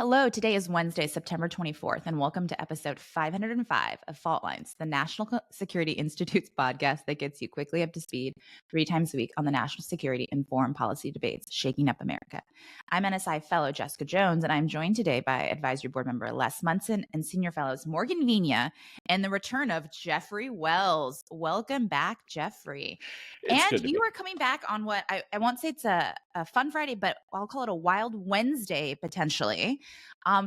Hello, today is Wednesday, September 24th, and welcome to episode 505 of Fault Lines, the National Security Institute's podcast that gets you quickly up to speed 3 times a week on the national security and foreign policy debates shaking up America. I'm NSI fellow Jessica Jones, and I'm joined today by advisory board member Les Munson and senior fellows Morgan Vina and the return of Jeffrey Wells. Welcome back, Jeffrey. It's good And to you be. are coming back on what I won't say it's a fun Friday, but I'll call it a wild Wednesday potentially.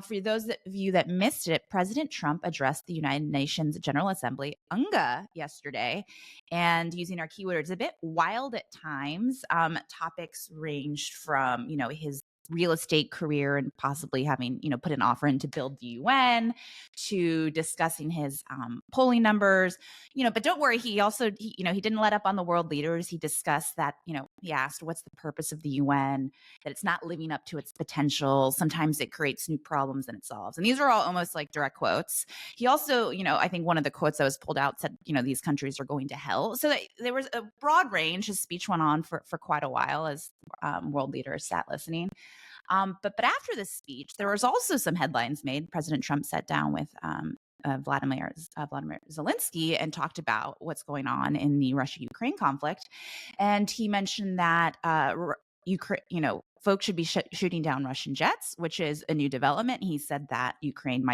For those of you that missed it, President Trump addressed the United Nations General Assembly, UNGA, yesterday, and using our keywords a bit wild at times. Topics ranged from, his real estate career and possibly having, put an offer in to build the UN, to discussing his polling numbers, but don't worry, he didn't let up on the world leaders. He discussed that, he asked, what's the purpose of the UN, that it's not living up to its potential. Sometimes it creates new problems than it solves. And these are all almost like direct quotes. He also, I think one of the quotes that was pulled out said, these countries are going to hell. So there was a broad range. His speech went on for quite a while as world leaders sat listening. But after this speech, there was also some headlines made. President Trump sat down with Vladimir Zelensky and talked about what's going on in the Russia-Ukraine conflict. And he mentioned that Ukraine, folks should be shooting down Russian jets, which is a new development. He said that Ukraine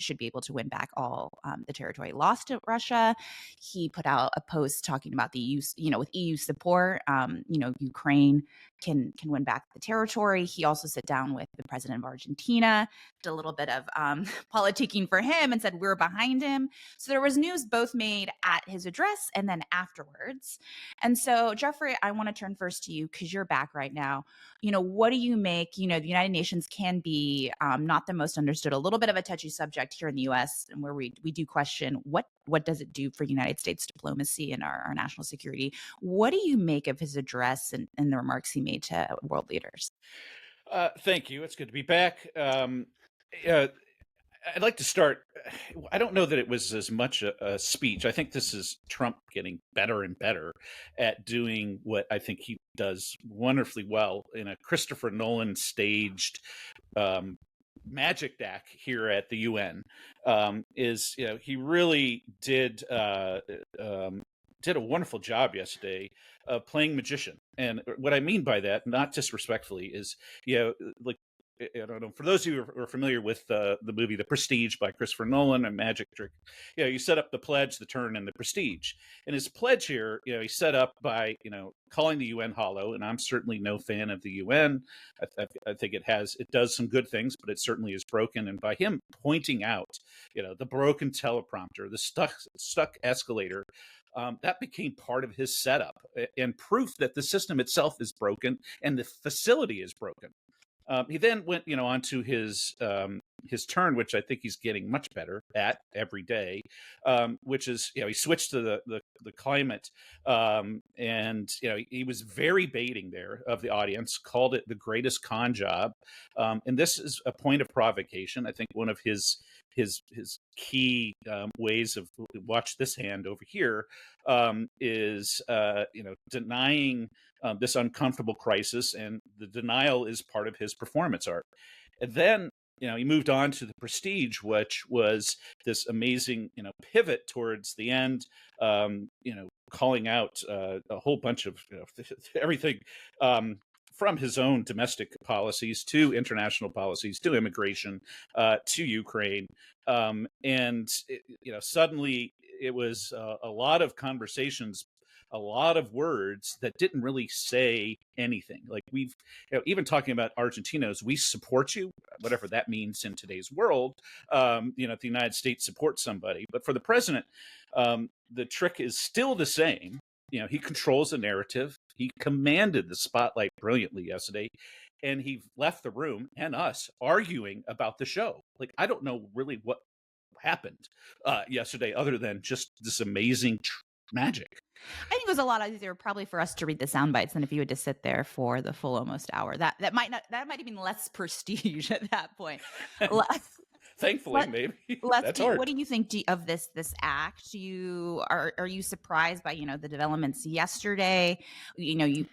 should be able to win back all the territory lost to Russia. He put out a post talking about the use, with EU support, Ukraine can win back the territory. He also sat down with the president of Argentina, did a little bit of politicking for him, and said we're behind him. So there was news both made at his address and then afterwards. And so, Jeffrey, I want to turn first to you because you're back right now. What do you make? The United Nations can be not the most understood, a little bit of a touchy subject here in the U.S., and where we do question what does it do for United States diplomacy and our national security. What do you make of his address and the remarks he made to world leaders? Thank you. It's good to be back. I'd like to start. I don't know that it was as much a speech. I think this is Trump getting better and better at doing what I think he does wonderfully well in a Christopher Nolan staged magic deck here at the UN. He really did a wonderful job yesterday of playing magician. And what I mean by that, not disrespectfully, is like, I don't know, for those of you who are familiar with the movie The Prestige by Christopher Nolan, a magic trick, you set up the pledge, the turn, and the prestige. And his pledge here, he set up by, calling the UN hollow, and I'm certainly no fan of the UN. I think it does some good things, but it certainly is broken. And by him pointing out, the broken teleprompter, the stuck escalator, that became part of his setup and proof that the system itself is broken and the facility is broken. He then went, on to his turn, which I think he's getting much better at every day, which is, he switched to the climate, and he was very baiting there of the audience, called it the greatest con job, and this is a point of provocation. I think one of his key ways of watch this hand over here is denying this uncomfortable crisis, and the denial is part of his performance art. And then he moved on to the prestige, which was this amazing pivot towards the end, calling out a whole bunch of everything from his own domestic policies to international policies to immigration to Ukraine, and suddenly it was a lot of conversations, a lot of words that didn't really say anything. Like we've, even talking about Argentina's, we support you, whatever that means in today's world. If the United States supports somebody, but for the president, the trick is still the same. He controls the narrative. He commanded the spotlight brilliantly yesterday, and he left the room and us arguing about the show. Like, I don't know really what happened yesterday other than just this amazing magic. I think it was a lot easier probably for us to read the sound bites than if you had to sit there for the full almost hour. That might even less prestige at that point. Thankfully, What maybe. Les, That's hard. what do you think of this act? Are you surprised by the developments yesterday? We've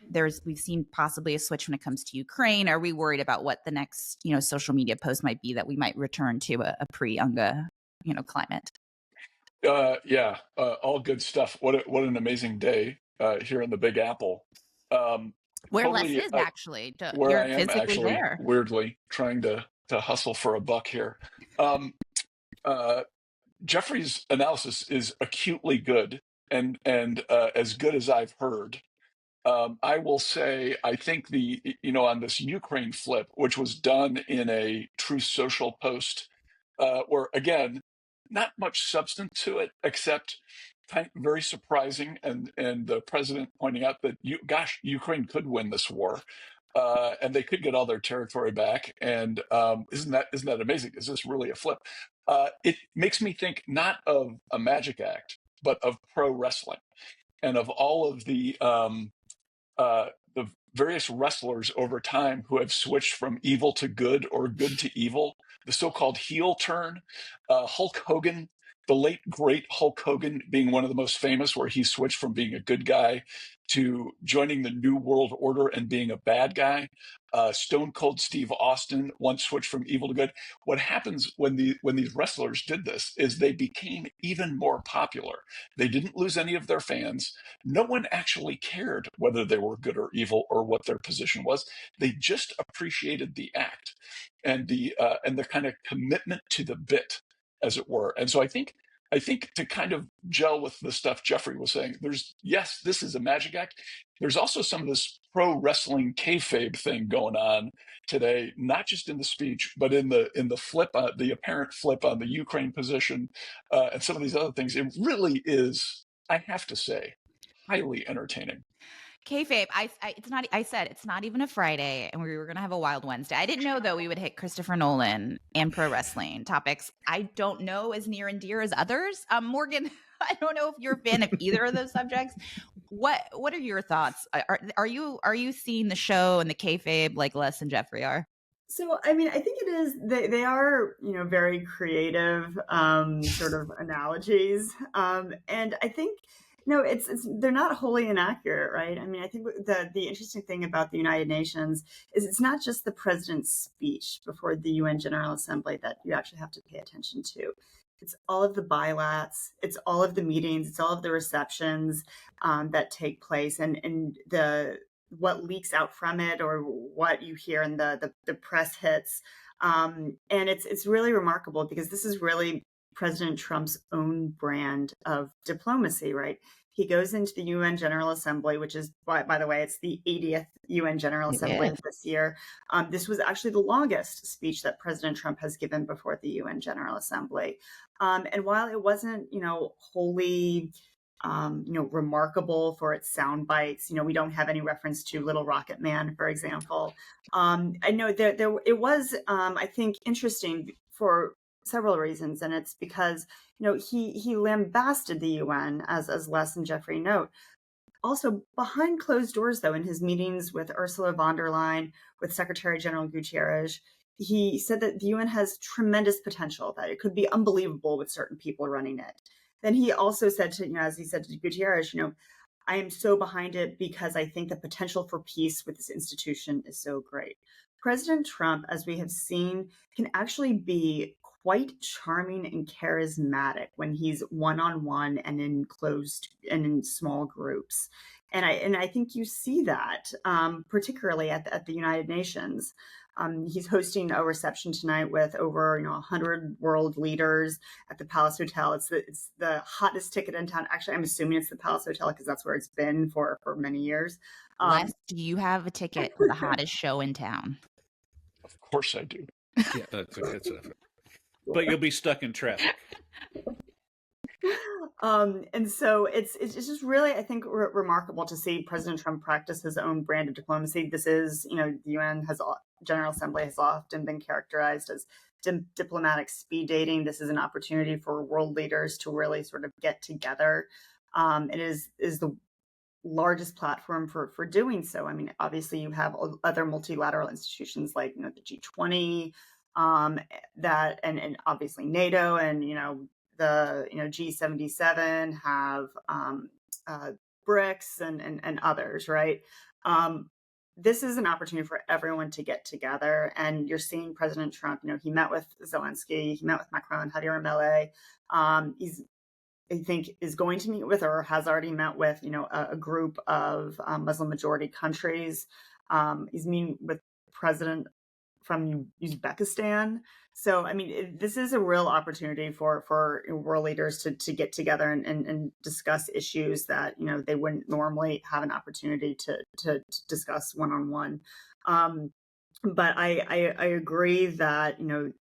seen possibly a switch when it comes to Ukraine. Are we worried about what the next social media post might be, that we might return to a pre-UNGA climate? Yeah, all good stuff. What an amazing day here in the Big Apple. Where Les Totally is actually, where you're I am physically actually, there. weirdly trying to hustle for a buck here. Um, uh, Jeffrey's analysis is acutely good and as good as I've heard. I will say, I think on this Ukraine flip, which was done in a Truth Social post, where again, not much substance to it, except very surprising, and the president pointing out that Ukraine could win this war, and they could get all their territory back. And isn't that amazing? Is this really a flip? It makes me think not of a magic act, but of pro wrestling and of all of the various wrestlers over time who have switched from evil to good or good to evil, the so-called heel turn. Hulk Hogan, the late great Hulk Hogan, being one of the most famous, where he switched from being a good guy to joining the New World Order and being a bad guy. Stone Cold Steve Austin once switched from evil to good. What happens when these wrestlers did this is they became even more popular. They didn't lose any of their fans. No one actually cared whether they were good or evil or what their position was. They just appreciated the act and the kind of commitment to the bit, as it were. And so I think to kind of gel with the stuff Jeffrey was saying, yes, this is a magic act. There's also some of this pro wrestling kayfabe thing going on today, not just in the speech, but in the flip, the apparent flip on the Ukraine position, and some of these other things. It really is, I have to say, highly entertaining. Kayfabe, it's not. I said it's not even a Friday, and we were gonna have a Wild Wednesday. I didn't know though we would hit Christopher Nolan and pro wrestling topics. I don't know as near and dear as others. Morgan, I don't know if you're a fan of either of those subjects. What are your thoughts? Are you seeing the show and the kayfabe like Les and Jeffrey are? So, I mean, I think it is, they are, very creative, sort of analogies. And I think, they're not wholly inaccurate, right? I mean, I think the interesting thing about the United Nations is it's not just the president's speech before the UN General Assembly that you actually have to pay attention to. It's all of the bilats, it's all of the meetings, it's all of the receptions that take place, and the what leaks out from it, or what you hear in the press hits. And it's really remarkable, because this is really President Trump's own brand of diplomacy, right? He goes into the UN General Assembly, which is, by the way, it's the 80th UN General Assembly this year. This was actually the longest speech that President Trump has given before the UN General Assembly. And while it wasn't, wholly remarkable for its sound bites. We don't have any reference to Little Rocket Man, for example. I know it was, I think, interesting for several reasons, and it's because he lambasted the UN, as Les and Jeffrey note. Also, behind closed doors, though, in his meetings with Ursula von der Leyen, with Secretary General Guterres, he said that the UN has tremendous potential, that it could be unbelievable with certain people running it. Then he also said as he said to Gutierrez, I am so behind it because I think the potential for peace with this institution is so great. President Trump, as we have seen, can actually be quite charming and charismatic when he's one-on-one and in closed and in small groups. And I think you see that, particularly at the United Nations. He's hosting a reception tonight with over 100 world leaders at the Palace Hotel. It's the hottest ticket in town. Actually, I'm assuming it's the Palace Hotel because that's where it's been for many years. Les, do you have a ticket to the hottest show in town? Of course I do. Yeah, that's enough. But you'll be stuck in traffic. And so it's just really, I think, remarkable to see President Trump practice his own brand of diplomacy. This is, the UN General Assembly has often been characterized as diplomatic speed dating. This is an opportunity for world leaders to really sort of get together. It is the largest platform for doing so. I mean, obviously you have other multilateral institutions like the G20, that and obviously NATO and the G77 have BRICS and others, right? This is an opportunity for everyone to get together, and you're seeing President Trump. He met with Zelensky, he met with Macron, Javier Milei. I think is going to meet with or has already met with a group of Muslim majority countries. He's meeting with president from Uzbekistan. So, I mean, this is a real opportunity for world leaders to get together and discuss issues that, they wouldn't normally have an opportunity to discuss one-on-one. But I agree that,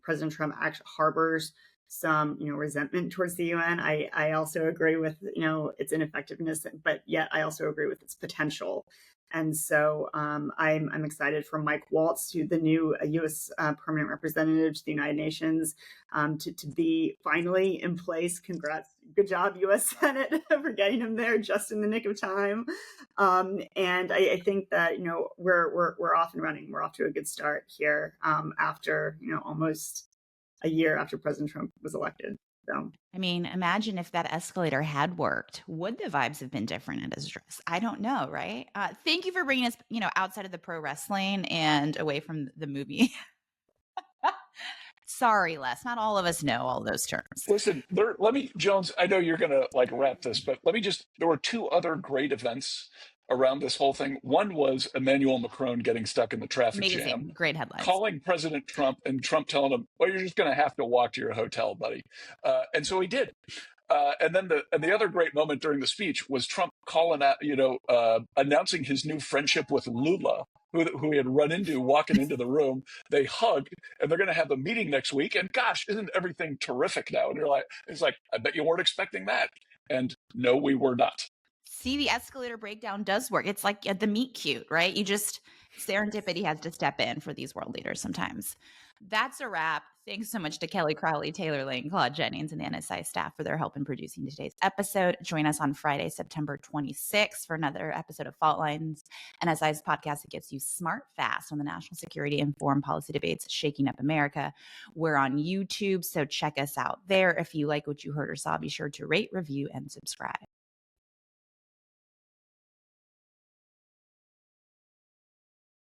President Trump actually harbors some, resentment towards the UN. I also agree with, its ineffectiveness, but yet I also agree with its potential. And so I'm excited for Mike Waltz, the new U.S. Permanent Representative to the United Nations, to be finally in place. Congrats. Good job, U.S. Senate, for getting him there just in the nick of time. And I think that, we're off and running. We're off to a good start here after, almost a year after President Trump was elected. So, I mean, imagine if that escalator had worked. Would the vibes have been different at his address? I don't know, right? Thank you for bringing us, outside of the pro wrestling and away from the movie. Sorry, Les. Not all of us know all those terms. Listen, Jones, I know you're going to wrap this, but there were two other great events around this whole thing. One was Emmanuel Macron getting stuck in the traffic jam. Great headlines. Calling President Trump and Trump telling him, well, you're just going to have to walk to your hotel, buddy. And so he did. And then the other great moment during the speech was Trump calling out, announcing his new friendship with Lula, who he had run into walking into the room. They hugged, and they're going to have a meeting next week. And gosh, isn't everything terrific now? And it's like, I bet you weren't expecting that. And no, we were not. See, the escalator breakdown does work. It's like the meet cute, right? Serendipity has to step in for these world leaders sometimes. That's a wrap. Thanks so much to Kelly Crowley, Taylor Lane, Claude Jennings, and the NSI staff for their help in producing today's episode. Join us on Friday, September 26th for another episode of Fault Lines, NSI's podcast that gets you smart fast on the national security and foreign policy debates shaking up America. We're on YouTube, so check us out there. If you like what you heard or saw, be sure to rate, review, and subscribe.